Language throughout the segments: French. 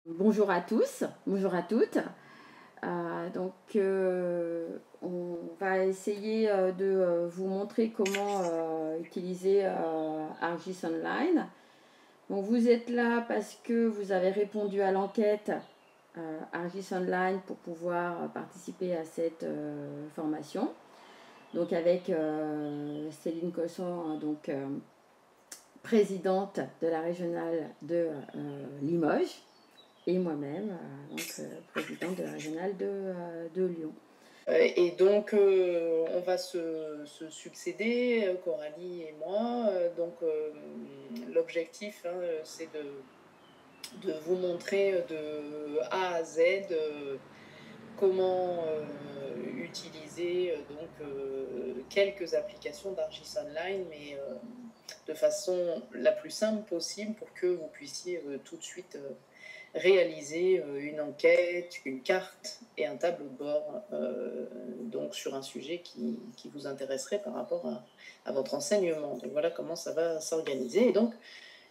Bonjour à tous, bonjour à toutes. On va essayer de vous montrer comment utiliser ArcGIS Online. Donc, vous êtes là parce que vous avez répondu à l'enquête ArcGIS Online pour pouvoir participer à cette formation. Donc, avec Céline Cosson, présidente de la régionale de Limoges, et moi-même, présidente de la régionale de Lyon. Et donc, on va se succéder, Coralie et moi. L'objectif, hein, c'est de vous montrer de A à Z comment utiliser quelques applications d'ArcGIS Online, mais de façon la plus simple possible pour que vous puissiez tout de suite réaliser une enquête, une carte et un tableau de bord donc sur un sujet qui vous intéresserait par rapport à votre enseignement. Donc voilà comment ça va s'organiser. Et donc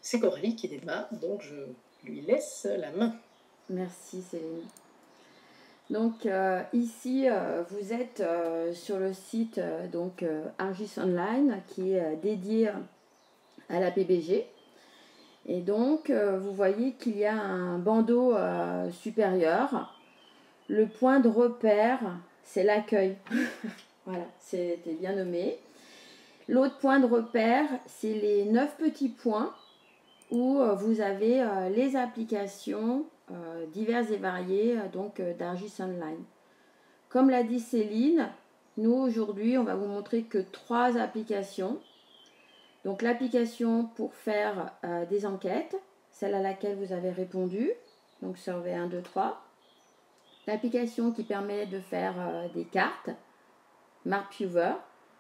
c'est Coralie qui démarre, donc je lui laisse la main. Merci Céline. Donc ici, vous êtes sur le site ArcGIS Online qui est dédié à la PBG. Et donc, vous voyez qu'il y a un bandeau supérieur. Le point de repère, c'est l'accueil. Voilà, c'était bien nommé. L'autre point de repère, c'est les 9 petits points où vous avez les applications diverses et variées d'ArcGIS Online. Comme l'a dit Céline, nous aujourd'hui, on va vous montrer que 3 applications. Donc l'application pour faire des enquêtes, celle à laquelle vous avez répondu, donc Survey 1, 2, 3. L'application qui permet de faire des cartes, MapViewer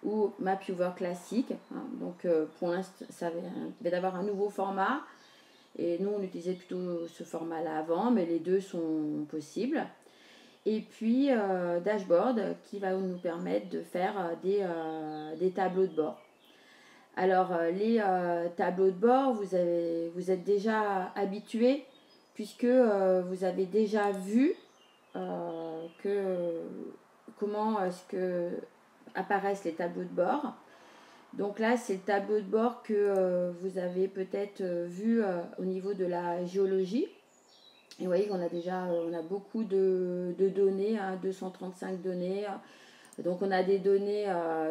ou MapViewer classique. Hein. Donc pour l'instant, ça va d'avoir un nouveau format. Et nous, on utilisait plutôt ce format-là avant, mais les deux sont possibles. Et puis Dashboard qui va nous permettre de faire des tableaux de bord. Alors les tableaux de bord, vous êtes déjà habitués puisque vous avez déjà vu comment est-ce que apparaissent les tableaux de bord. Donc là, c'est le tableau de bord que vous avez peut-être vu au niveau de la géologie. Et vous voyez qu'on a déjà on a beaucoup de données, hein, 235 données. Donc on a des données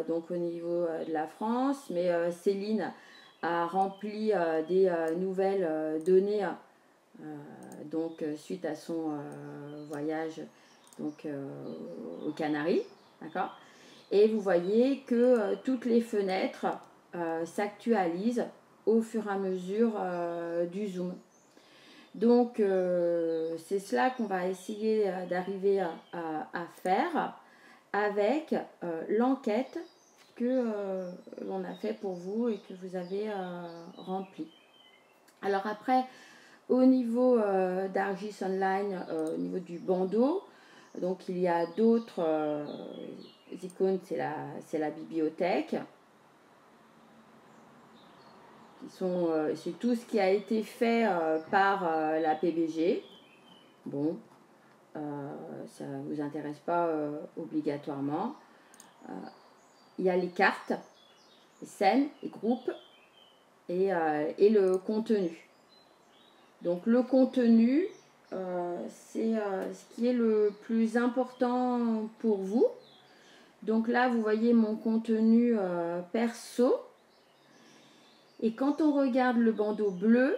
au niveau de la France, mais Céline a rempli des nouvelles données suite à son voyage aux Canaries. D'accord. Et vous voyez que toutes les fenêtres s'actualisent au fur et à mesure du zoom. Donc c'est cela qu'on va essayer d'arriver à faire avec l'enquête que l'on a fait pour vous et que vous avez remplie. Alors après, au niveau d'ArcGIS Online, au niveau du bandeau, donc il y a d'autres icônes, c'est la bibliothèque. C'est tout ce qui a été fait par la PBG. Bon, ça ne vous intéresse pas obligatoirement. Il y a les cartes, les scènes, les groupes et le contenu. Donc le contenu, c'est ce qui est le plus important pour vous. Donc là, vous voyez mon contenu perso. Et quand on regarde le bandeau bleu,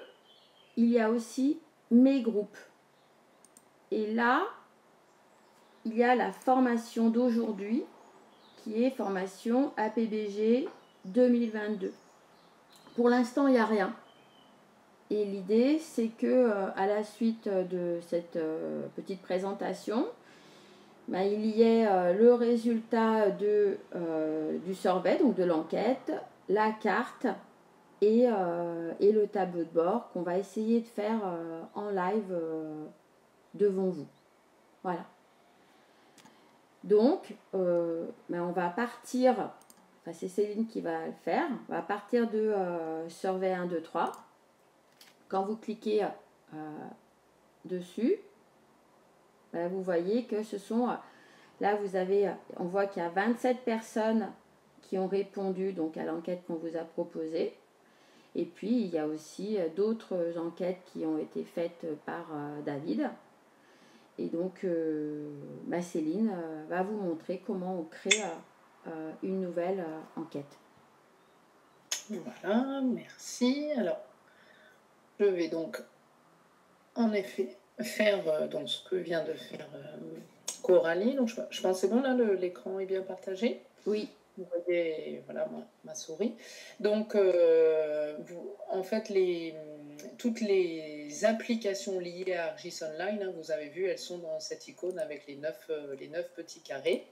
il y a aussi mes groupes. Et là, il y a la formation d'aujourd'hui, qui est formation APBG 2022. Pour l'instant, il n'y a rien. Et l'idée, c'est que à la suite de cette petite présentation, il y ait le résultat du survey, donc de l'enquête, la carte et le tableau de bord qu'on va essayer de faire en live devant vous. Voilà. Donc, on va partir, enfin c'est Céline qui va le faire, on va partir de Survey 1, 2, 3. Quand vous cliquez dessus. Voilà, vous voyez que ce sont, là vous avez, on voit qu'il y a 27 personnes qui ont répondu donc à l'enquête qu'on vous a proposée. Et puis il y a aussi d'autres enquêtes qui ont été faites par David. Et donc Céline va vous montrer comment on crée une nouvelle enquête. Voilà, merci. Alors, je vais donc en effet faire donc ce que vient de faire Coralie. Donc, je pense que c'est bon, là, l'écran est bien partagé. Oui. Vous voyez, voilà, ma souris. Donc, en fait, toutes les applications liées à Argis Online, hein, vous avez vu, elles sont dans cette icône avec les 9 petits carrés.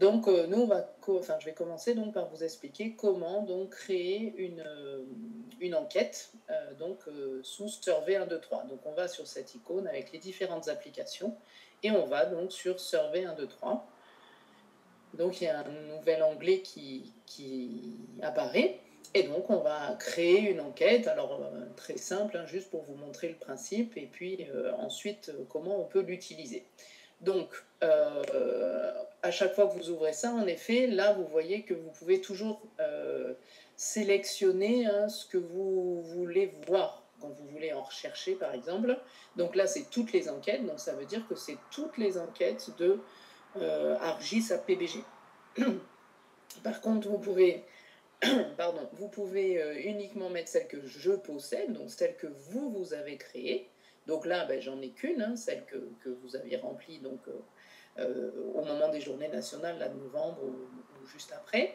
Donc, nous, je vais commencer donc par vous expliquer comment donc créer une enquête sous Survey 1, 2, 3. Donc, on va sur cette icône avec les différentes applications et on va donc sur Survey 1, 2, 3. Donc, il y a un nouvel onglet qui apparaît. Et donc, on va créer une enquête. Alors, très simple, hein, juste pour vous montrer le principe. Et puis, ensuite, comment on peut l'utiliser. Donc, à chaque fois que vous ouvrez ça, en effet, là, vous voyez que vous pouvez toujours sélectionner ce que vous voulez voir quand vous voulez en rechercher, par exemple. Donc là, c'est toutes les enquêtes. Donc, ça veut dire que c'est toutes les enquêtes de Argis à PBG. Par contre, vous pouvez, vous pouvez uniquement mettre celles que je possède, donc celles que vous avez créées. Donc là, j'en ai qu'une, hein, celle que vous aviez remplie donc, au moment des journées nationales, là, de novembre ou juste après.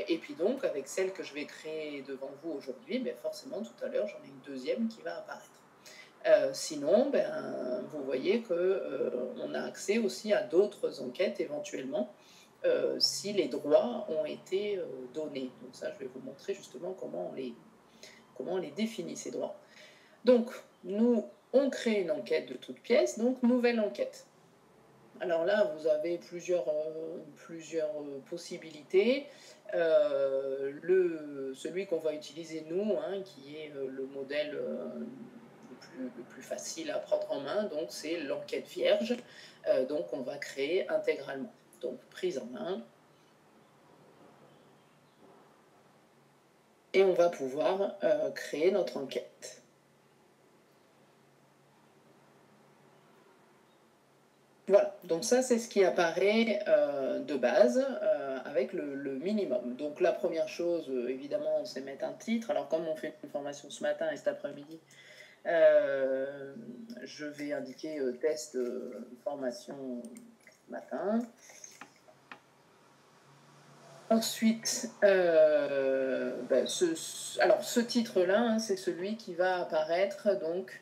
Et puis donc, avec celle que je vais créer devant vous aujourd'hui, forcément, tout à l'heure, j'en ai une deuxième qui va apparaître. Sinon, vous voyez qu'on a accès aussi à d'autres enquêtes éventuellement, si les droits ont été donnés. Donc ça, je vais vous montrer justement comment on les définit, ces droits. Donc, nous, on crée une enquête de toute pièce, donc nouvelle enquête. Alors là, vous avez plusieurs possibilités. Celui qu'on va utiliser, nous, qui est le modèle le plus facile à prendre en main, donc c'est l'enquête vierge. Donc, on va créer intégralement. Donc, prise en main. Et on va pouvoir créer notre enquête. Voilà, donc ça c'est ce qui apparaît de base avec le minimum. Donc la première chose, évidemment, c'est mettre un titre. Alors comme on fait une formation ce matin et cet après-midi, je vais indiquer test formation matin. Ensuite, ce titre-là, c'est celui qui va apparaître donc...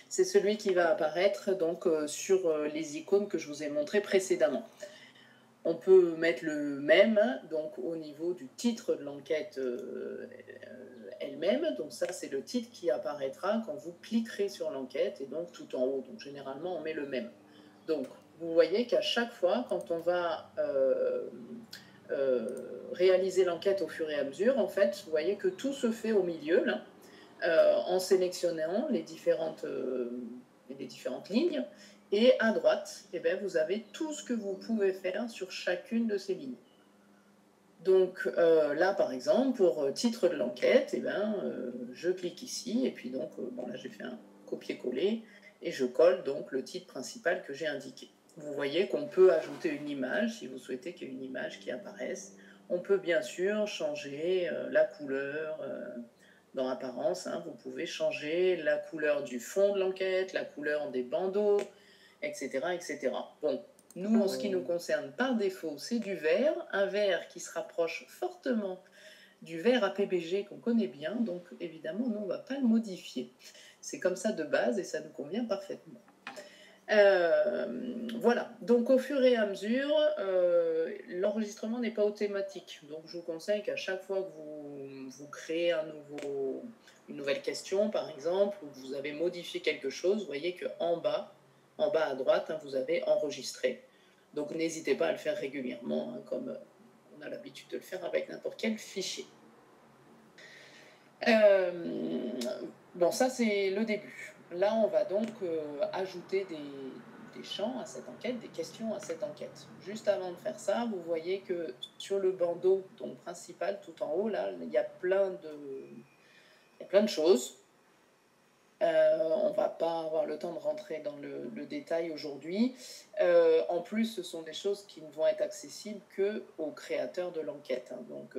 c'est celui qui va apparaître donc, sur les icônes que je vous ai montrées précédemment. On peut mettre le même donc, au niveau du titre de l'enquête elle-même. Donc ça, c'est le titre qui apparaîtra quand vous cliquerez sur l'enquête et donc tout en haut. Donc généralement, on met le même. Donc, vous voyez qu'à chaque fois, quand on va réaliser l'enquête au fur et à mesure, en fait, vous voyez que tout se fait au milieu, là. En sélectionnant les différentes lignes. Et à droite, vous avez tout ce que vous pouvez faire sur chacune de ces lignes. Donc là, par exemple, pour titre de l'enquête, je clique ici, et puis donc, là, j'ai fait un copier-coller, et je colle donc le titre principal que j'ai indiqué. Vous voyez qu'on peut ajouter une image, si vous souhaitez qu'il y ait une image qui apparaisse. On peut bien sûr changer la couleur... dans Apparence, vous pouvez changer la couleur du fond de l'enquête, la couleur des bandeaux, etc., etc. Bon, nous, en ce qui nous concerne, par défaut, c'est du vert, un vert qui se rapproche fortement du vert à PBG qu'on connaît bien, donc évidemment, nous, on ne va pas le modifier. C'est comme ça de base et ça nous convient parfaitement. Voilà, donc au fur et à mesure, l'enregistrement n'est pas automatique. Donc je vous conseille qu'à chaque fois que vous créez une nouvelle question, par exemple, ou que vous avez modifié quelque chose, vous voyez qu'en bas à droite, vous avez enregistré. Donc n'hésitez pas à le faire régulièrement, comme on a l'habitude de le faire avec n'importe quel fichier. Bon, ça, c'est le début. Là, on va donc ajouter des champs à cette enquête, des questions à cette enquête. Juste avant de faire ça, vous voyez que sur le bandeau donc, principal, tout en haut, là, il y a plein de choses. On ne va pas avoir le temps de rentrer dans le détail aujourd'hui. En plus, ce sont des choses qui ne vont être accessibles qu'aux créateurs de l'enquête. Hein. Donc,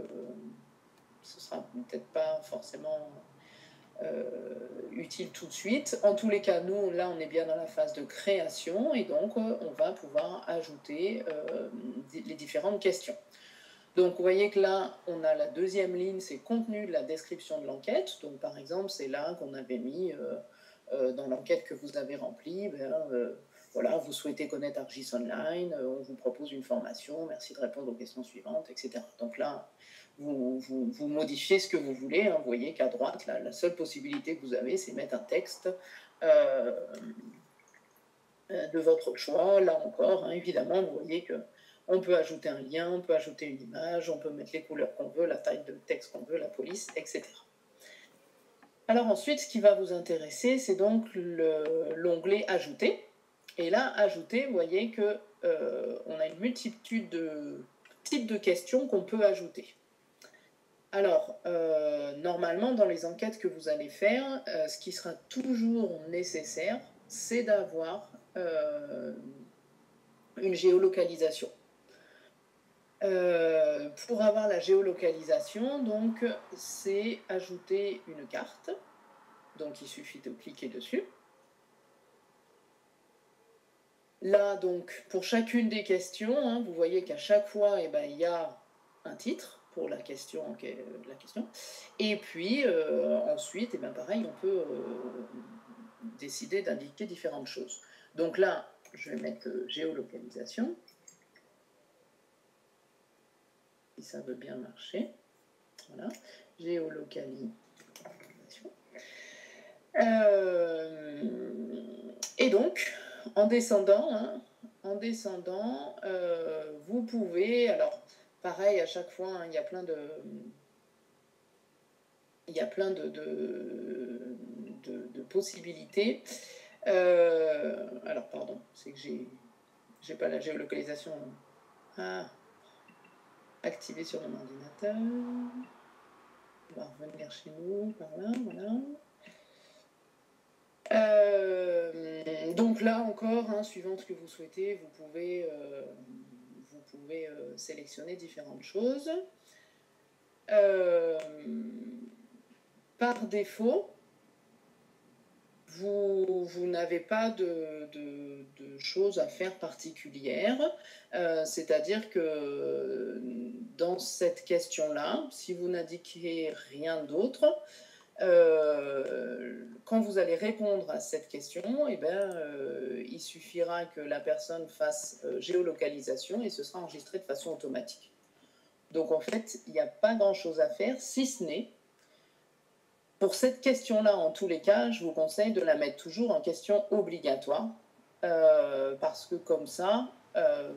ce ne sera peut-être pas forcément utile tout de suite. En tous les cas, nous, là, on est bien dans la phase de création et donc on va pouvoir ajouter les différentes questions. Donc, vous voyez que là, on a la deuxième ligne, c'est contenu de la description de l'enquête. Donc, par exemple, c'est là qu'on avait mis dans l'enquête que vous avez remplie, voilà, vous souhaitez connaître Argis Online, on vous propose une formation, merci de répondre aux questions suivantes, etc. Donc là, vous modifiez ce que vous voulez. Hein. Vous voyez qu'à droite, là, la seule possibilité que vous avez, c'est mettre un texte de votre choix. Là encore, hein, évidemment, vous voyez que on peut ajouter un lien, on peut ajouter une image, on peut mettre les couleurs qu'on veut, la taille de texte qu'on veut, la police, etc. Alors ensuite, ce qui va vous intéresser, c'est donc l'onglet « Ajouter ». Et là, « Ajouter », vous voyez qu'on a une multitude de types de questions qu'on peut ajouter. Alors, normalement, dans les enquêtes que vous allez faire, ce qui sera toujours nécessaire, c'est d'avoir une géolocalisation. Pour avoir la géolocalisation, donc, c'est ajouter une carte. Donc, il suffit de cliquer dessus. Là, donc, pour chacune des questions, hein, vous voyez qu'à chaque fois, il y a un titre pour la question. Et puis, ensuite, pareil, on peut décider d'indiquer différentes choses. Donc là, je vais mettre géolocalisation. Si ça veut bien marcher. Voilà, géolocalisation. Et donc, en descendant, vous pouvez, alors pareil à chaque fois, hein, il y a plein de possibilités. Alors pardon, c'est que j'ai pas la géolocalisation activée sur mon ordinateur. On va revenir chez nous par là, voilà. Donc là encore, hein, suivant ce que vous souhaitez, vous pouvez sélectionner différentes choses. Par défaut, vous n'avez pas de choses à faire particulières, c'est-à-dire que dans cette question-là, si vous n'indiquez rien d'autre, quand vous allez répondre à cette question, il suffira que la personne fasse géolocalisation et ce sera enregistré de façon automatique. Donc en fait, il n'y a pas grand-chose à faire, si ce n'est, pour cette question-là, en tous les cas, je vous conseille de la mettre toujours en question obligatoire, parce que comme ça,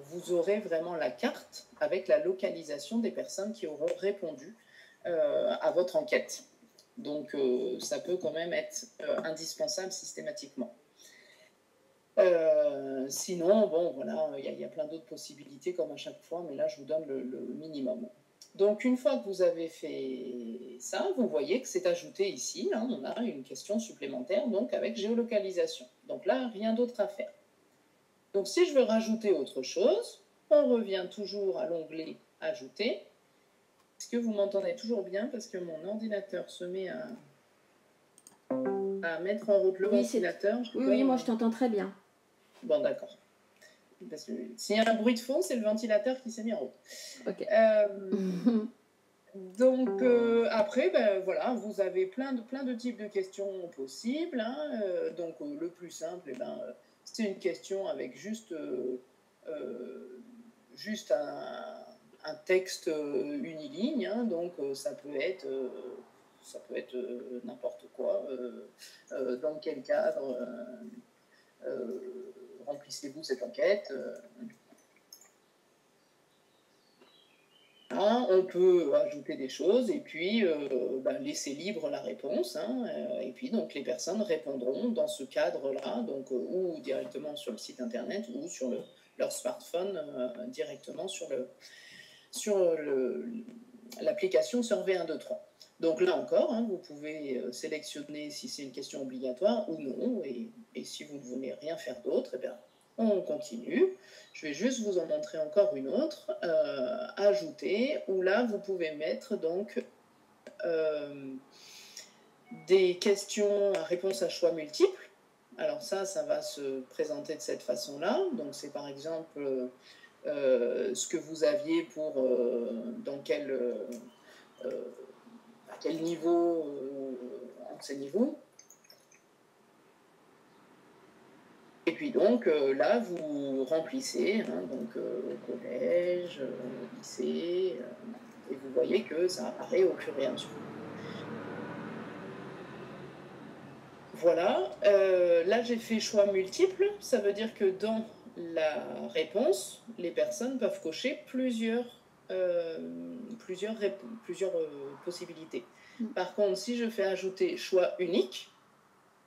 vous aurez vraiment la carte avec la localisation des personnes qui auront répondu à votre enquête. Donc, ça peut quand même être indispensable systématiquement. Sinon, bon, voilà, il y a plein d'autres possibilités comme à chaque fois, mais là, je vous donne le minimum. Donc, une fois que vous avez fait ça, vous voyez que c'est ajouté ici. Hein, on a une question supplémentaire, donc avec géolocalisation. Donc là, rien d'autre à faire. Donc, si je veux rajouter autre chose, on revient toujours à l'onglet « Ajouter ». Est-ce que vous m'entendez toujours bien? Parce que mon ordinateur se met à mettre en route le ventilateur. Oui, moi je t'entends très bien. Bon, d'accord. S'il y a un bruit de fond, c'est le ventilateur qui s'est mis en route. Ok. Donc, après, voilà, vous avez plein de types de questions possibles. Hein, donc, le plus simple, c'est une question avec juste un texte uniligne. Hein, donc, ça peut être n'importe quoi. Dans quel cadre remplissez-vous cette enquête là, on peut ajouter des choses et puis laisser libre la réponse. Hein, et puis, donc, les personnes répondront dans ce cadre-là, donc, ou directement sur le site internet ou sur leur smartphone, directement sur l'application Survey 1, 2, 3. Donc là encore, hein, vous pouvez sélectionner si c'est une question obligatoire ou non, et si vous ne voulez rien faire d'autre, eh bien, on continue. Je vais juste vous en montrer encore une autre, ajouter, où là vous pouvez mettre donc des questions à réponse à choix multiples. Alors ça va se présenter de cette façon-là. Donc c'est par exemple ce que vous aviez pour dans à quel niveau enseignez-vous. Et puis donc là, vous remplissez, hein, donc collège, lycée, et vous voyez que ça apparaît au fur et à mesure. Voilà, là j'ai fait choix multiples, ça veut dire que dans la réponse, les personnes peuvent cocher plusieurs possibilités. Par contre, si je fais ajouter choix unique,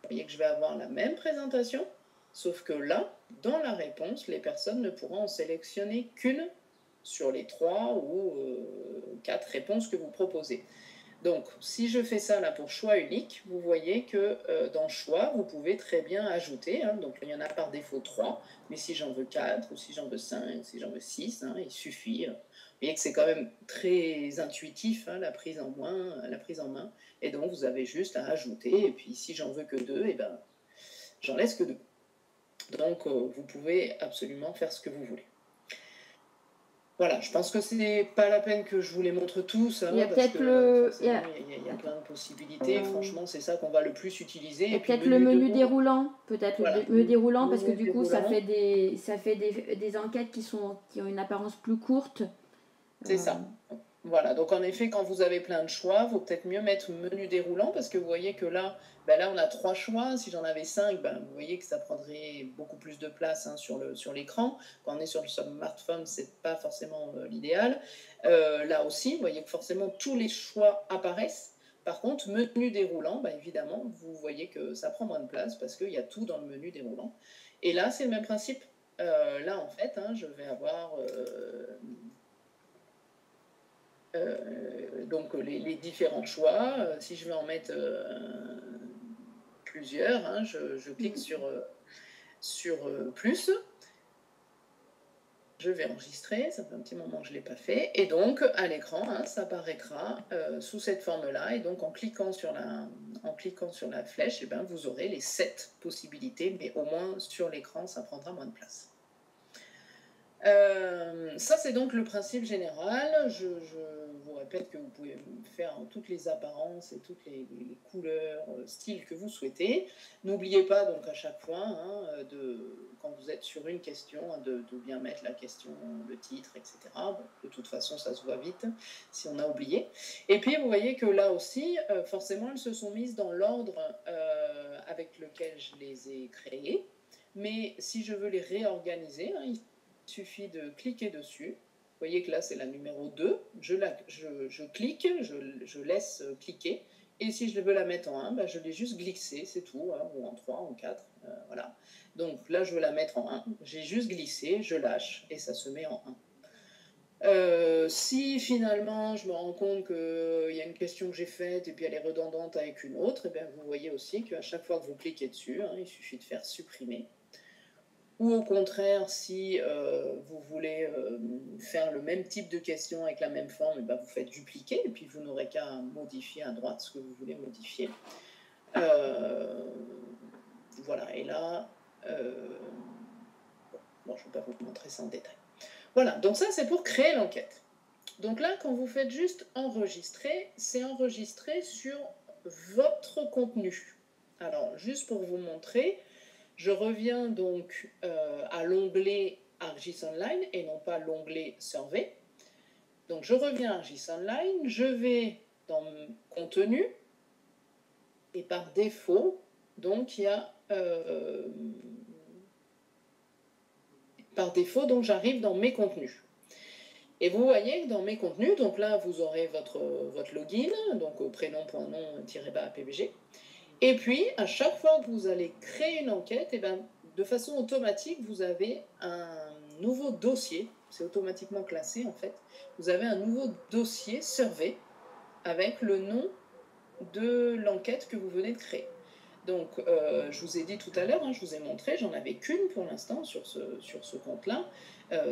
vous voyez que je vais avoir la même présentation, sauf que là, dans la réponse, les personnes ne pourront en sélectionner qu'une sur les 3 ou 4 réponses que vous proposez. Donc, si je fais ça là pour choix unique, vous voyez que dans choix, vous pouvez très bien ajouter. Hein, donc, il y en a par défaut 3, mais si j'en veux 4, ou si j'en veux 5, si j'en veux 6, hein, il suffit. Vous voyez que c'est quand même très intuitif, hein, la prise en main. Et donc, vous avez juste à ajouter. Et puis, si j'en veux que 2, eh ben, j'en laisse que 2. Donc, vous pouvez absolument faire ce que vous voulez. Voilà, je pense que c'est pas la peine que je vous les montre tous. Hein, il y a peut-être il y a plein de possibilités. Franchement, c'est ça qu'on va le plus utiliser. Et peut-être le menu déroulant. Peut-être voilà, le menu déroulant, parce que du coup, ça fait des enquêtes qui ont une apparence plus courte. C'est ça. Voilà, donc en effet, quand vous avez plein de choix, il vaut peut-être mieux mettre menu déroulant, parce que vous voyez que là, là on a 3 choix. Si j'en avais 5, vous voyez que ça prendrait beaucoup plus de place, hein, sur l'écran. Quand on est sur le smartphone, c'est pas forcément l'idéal. Là aussi, vous voyez que forcément tous les choix apparaissent. Par contre, menu déroulant, évidemment, vous voyez que ça prend moins de place parce qu'il y a tout dans le menu déroulant. Et là, c'est le même principe. Là, en fait, hein, je vais avoir... donc les différents choix. Si je vais en mettre plusieurs, hein, je clique sur plus. Je vais enregistrer, ça fait un petit moment que je ne l'ai pas fait. Et donc, à l'écran, hein, ça apparaîtra sous cette forme-là. Et donc, en cliquant sur la flèche, eh ben, vous aurez les 7 possibilités. Mais au moins, sur l'écran, ça prendra moins de place. Ça, c'est donc le principe général. Je vous répète que vous pouvez faire toutes les apparences et toutes les couleurs, styles que vous souhaitez. N'oubliez pas donc à chaque fois, hein, quand vous êtes sur une question, de bien mettre la question, le titre, etc. Bon, de toute façon, ça se voit vite si on a oublié. Et puis, vous voyez que là aussi, forcément, elles se sont mises dans l'ordre avec lequel je les ai créées. Mais si je veux les réorganiser, hein, il suffit de cliquer dessus. Vous voyez que là, c'est la numéro 2. Je clique, je laisse cliquer. Et si je veux la mettre en 1, je l'ai juste glissé, c'est tout, hein, ou en 3, en 4. Voilà. Donc là, je veux la mettre en 1. J'ai juste glissé, je lâche, et ça se met en 1. Si finalement, je me rends compte qu'il y a une question que j'ai faite, et puis elle est redondante avec une autre, et bien, vous voyez aussi qu'à chaque fois que vous cliquez dessus, hein, il suffit de faire supprimer. Ou au contraire, si vous voulez faire le même type de question avec la même forme, vous faites dupliquer, et puis vous n'aurez qu'à modifier à droite ce que vous voulez modifier. Voilà, et là, bon, je ne vais pas vous montrer ça en détail. Voilà, donc ça c'est pour créer l'enquête. Donc là, quand vous faites juste enregistrer, c'est enregistrer sur votre contenu. Alors, juste pour vous montrer, je reviens donc à l'onglet ArcGIS Online et non pas l'onglet Survey. Donc je reviens à ArcGIS Online, je vais dans Contenu et par défaut, donc il y a par défaut, donc j'arrive dans Mes contenus. Et vous voyez que dans mes contenus, donc là, vous aurez votre login, donc prénom.nom-PBG. Et puis, à chaque fois que vous allez créer une enquête, et ben, de façon automatique, vous avez un nouveau dossier. C'est automatiquement classé, en fait. Vous avez un nouveau dossier survey avec le nom de l'enquête que vous venez de créer. Donc, je vous ai dit tout à l'heure, je vous ai montré, j'en avais qu'une pour l'instant sur ce compte-là,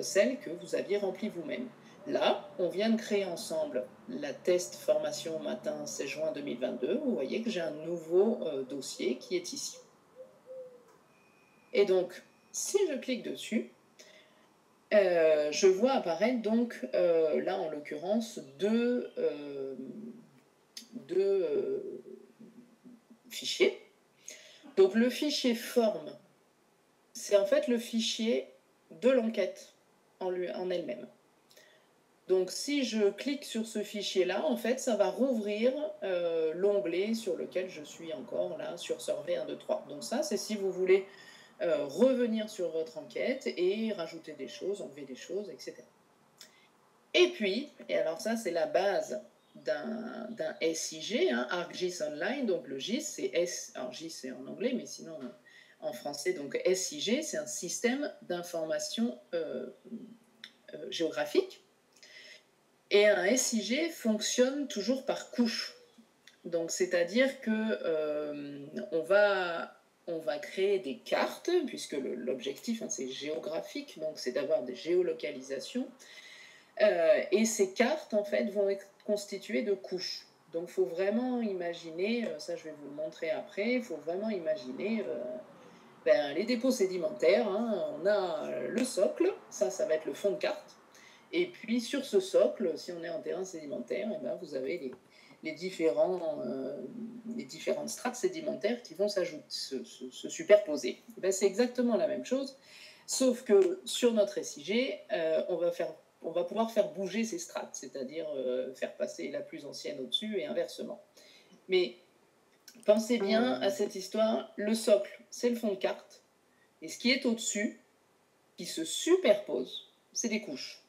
celle que vous aviez remplie vous-même. Là, on vient de créer ensemble la test formation matin 16 juin 2022. Vous voyez que j'ai un nouveau dossier qui est ici. Et donc, si je clique dessus, je vois apparaître donc, là en l'occurrence, deux fichiers. Donc le fichier forme, c'est en fait le fichier de l'enquête en elle-même. Donc si je clique sur ce fichier-là, en fait, ça va rouvrir l'onglet sur lequel je suis encore là, sur Survey 1, 2, 3. Donc ça, c'est si vous voulez revenir sur votre enquête et rajouter des choses, enlever des choses, etc. Et puis, et alors ça, c'est la base d'un SIG, ArcGIS Online. Donc le GIS, c'est alors GIS c'est en anglais, mais sinon en français, donc SIG, c'est un système d'information géographique. Et un SIG fonctionne toujours par couche. Donc c'est-à-dire que on va créer des cartes, puisque l'objectif, c'est géographique, donc c'est d'avoir des géolocalisations. Et ces cartes, en fait, vont être constituées de couches. Donc, il faut vraiment imaginer, ça je vais vous le montrer après, il faut vraiment imaginer les dépôts sédimentaires. On a le socle, ça va être le fond de carte. Et puis, sur ce socle, si on est en terrain sédimentaire, vous avez les différentes strates sédimentaires qui vont se superposer. C'est exactement la même chose, sauf que sur notre SIG, on va pouvoir faire bouger ces strates, c'est-à-dire faire passer la plus ancienne au-dessus et inversement. Mais pensez bien à cette histoire, le socle, c'est le fond de carte, et ce qui est au-dessus, qui se superpose, c'est des couches.